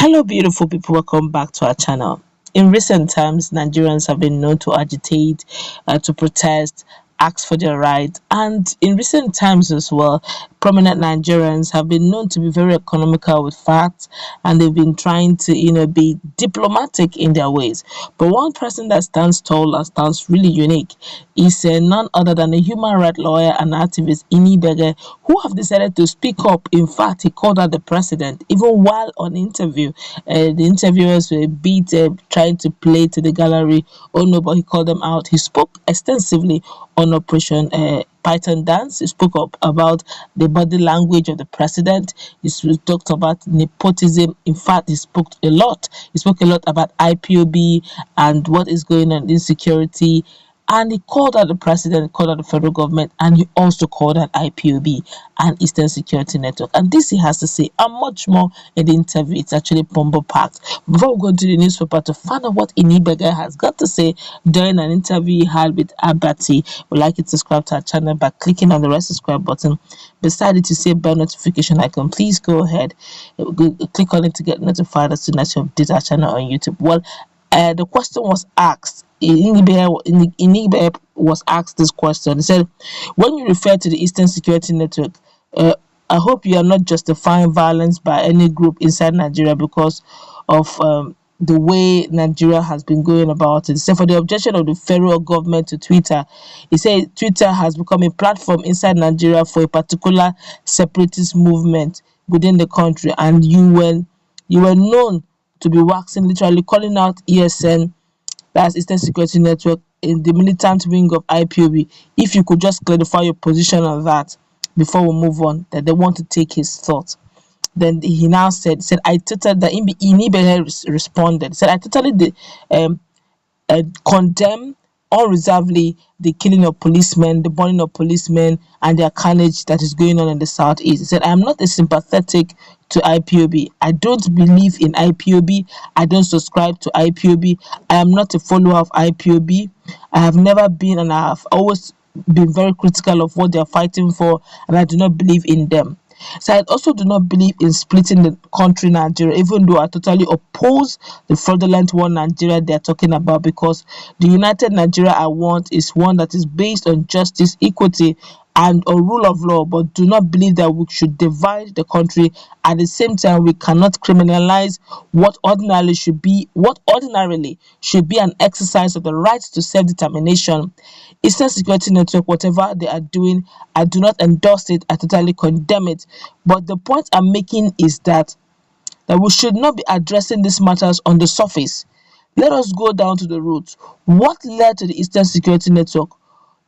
Hello, beautiful people. Welcome back to our channel. In recent times, Nigerians have been known to agitate, to protest, ask for their rights, and in recent times as well, prominent Nigerians have been known to be very economical with facts, and they've been trying to, be diplomatic in their ways. But one person that stands tall and stands really unique is none other than a human rights lawyer and activist, Inibehe, who have decided to speak up. In fact, he called out the president even while on interview. The interviewers were a bit trying to play to the gallery. Oh no, but he called them out. He spoke extensively on Operation Python Dance. He spoke up about the body language of the president. Talked about nepotism. In fact, he spoke a lot. He spoke a lot about IPOB and what is going on, insecurity. And he called out the president, called out the federal government, and he also called out IPOB and Eastern Security Network. And this he has to say, and much more in the interview. It's actually bomber packed. Before we go to the newspaper to find out what Inibehe has got to say during an interview he had with Abati, we'd like you to subscribe to our channel by clicking on the red subscribe button. Beside it, to say bell notification icon. Please go ahead, click on it to get notified as soon as you update our channel on YouTube. Well, the question was asked. Inibehe was asked this question. He said, when you refer to the Eastern Security Network, I hope you are not justifying violence by any group inside Nigeria because of the way Nigeria has been going about it. He said, for the objection of the federal government to Twitter, he said Twitter has become a platform inside Nigeria for a particular separatist movement within the country, and you were known to be waxing, literally calling out ESN, that's Eastern Security Network, in the militant wing of IPOB. If you could just clarify your position on that before we move on, that they want to take his thoughts. Then he now said, I totally, the Inibehe responded, said, I totally condemn unreservedly the killing of policemen, the burning of policemen, and their carnage that is going on in the southeast. He said, I am not a sympathetic to IPOB. I don't believe in IPOB. I don't subscribe to IPOB. I am not a follower of IPOB. I have never been, and I have always been very critical of what they are fighting for, and I do not believe in them. So I also do not believe in splitting the country Nigeria, even though I totally oppose the fraudulent one Nigeria they are talking about, because the united Nigeria I want is one that is based on justice, equity, and a rule of law, but do not believe that we should divide the country. At the same time, we cannot criminalize what ordinarily should be an exercise of the right to self-determination. Eastern Security Network, whatever they are doing, I do not endorse it. I totally condemn it. But the point I'm making is that we should not be addressing these matters on the surface. Let us go down to the roots. What led to the Eastern Security Network?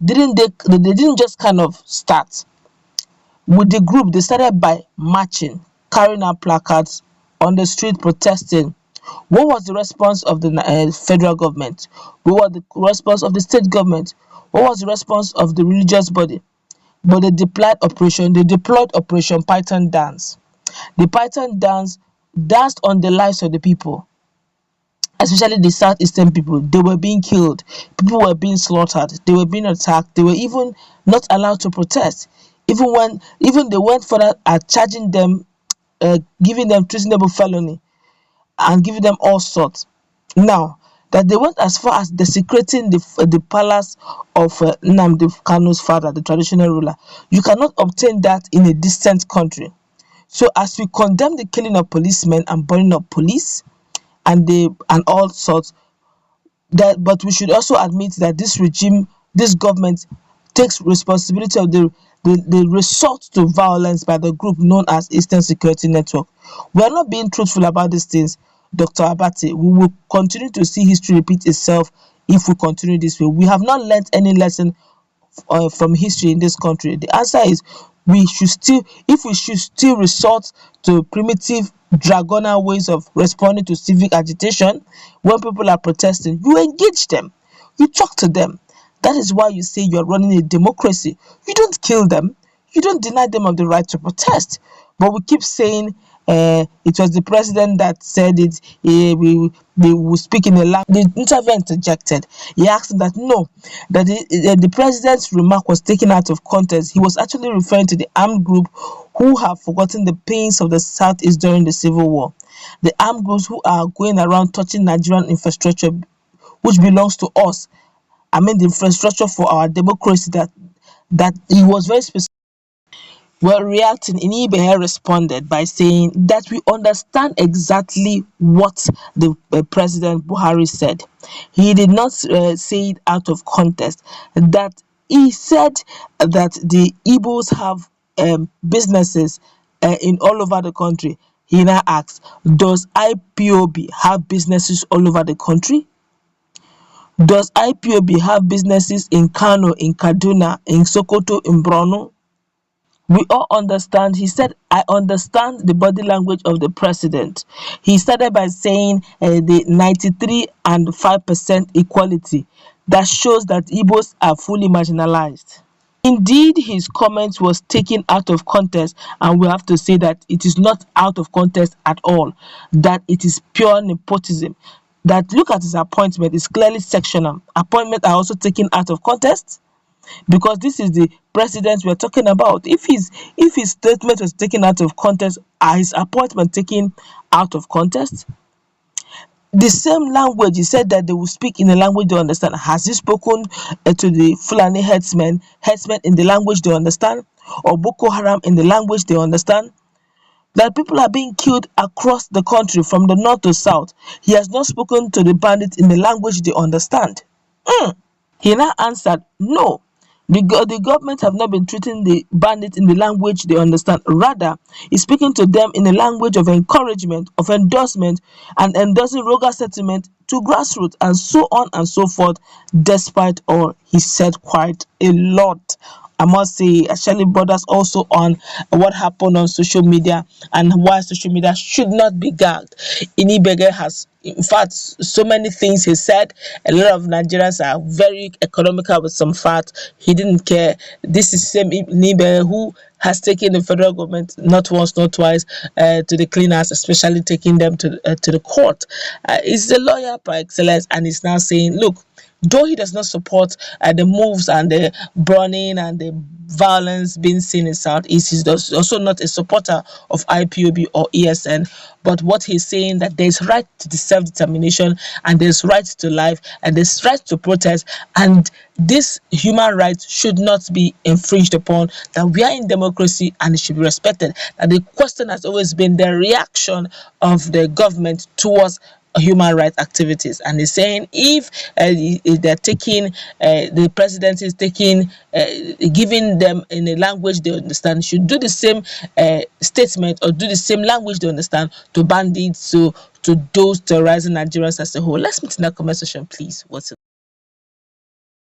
They didn't just kind of start with the group. They started by marching, carrying out placards on the street, protesting. What was the response of the federal government? What was the response of the state government? What was the response of the religious body? But they deployed Operation Python Dance. The Python Dance danced on the lives of the people, especially the southeastern people. They were being killed. People were being slaughtered. They were being attacked. They were even not allowed to protest. Even they went further at charging them, giving them treasonable felony, and giving them all sorts. Now, that they went as far as desecrating the palace of Nnamdi Kanu's father, the traditional ruler. You cannot obtain that in a distant country. So as we condemn the killing of policemen and burning of police, and all sorts, but we should also admit that this regime, this government, takes responsibility of the resort to violence by the group known as Eastern Security Network. We are not being truthful about these things, Dr. Abati. We will continue to see history repeat itself if we continue this way. We have not learned any lesson from history in this country. The answer is we should still resort to primitive dragonal ways of responding to civic agitation. When people are protesting, you engage them, you talk to them. That is why you say you're running a democracy. You don't kill them, you don't deny them of the right to protest. But we keep saying it was the president that said it. We will speak in a language. The interviewer interjected. He asked him that no, that the president's remark was taken out of context. He was actually referring to the armed group who have forgotten the pains of the Southeast during the Civil War. the armed groups who are going around touching Nigerian infrastructure, which belongs to us. I mean, the infrastructure for our democracy that he was very specific. Well, reacting, Inibehe responded by saying that we understand exactly what the President Buhari said. He did not say it out of context. That he said that the Igbos have businesses in all over the country. He now asks, does IPOB have businesses all over the country? Does IPOB have businesses in Kanu, in Kaduna, in Sokoto, in Borno? We all understand. He said, I understand the body language of the president. He started by saying the 93.5% equality. That shows that Igbos are fully marginalized. Indeed, his comment was taken out of context, and we have to say that it is not out of context at all, that it is pure nepotism. That look at his appointment is clearly sectional. Appointments are also taken out of context, because this is the president we're talking about. If his statement was taken out of context, are his appointment taken out of context? The same language, he said that they will speak in a language they understand. Has he spoken to the Fulani herdsmen in the language they understand, or Boko Haram in the language they understand? That people are being killed across the country from the north to south. He has not spoken to the bandits in the language they understand. He now answered, no, the government have not been treating the bandits in the language they understand. Rather, he's speaking to them in a language of encouragement, of endorsement, and endorsing rural settlement to grassroots, and so on and so forth. Despite all, he said quite a lot. I must say, actually borders also on what happened on social media and why social media should not be gagged. Inibehe has, in fact, so many things he said. A lot of Nigerians are very economical with some facts. He didn't care. This is same Inibehe who has taken the federal government not once, not twice to the cleaners, especially taking them to the court. He's a lawyer par excellence, and he's now saying, look, though he does not support the moves and the burning and the violence being seen in Southeast, he's also not a supporter of IPOB or ESN. But what he's saying, that there's right to the self-determination, and there's right to life, and there's right to protest, and this human rights should not be infringed upon, that we are in democracy and it should be respected. And the question has always been the reaction of the government towards human rights activities. And he's saying if they're taking the presidency is taking giving them in a language they understand, should do the same statement or do the same language they understand to bandits, to those terrorizing Nigerians as a whole. Let's meet in that comment section, please. What's it?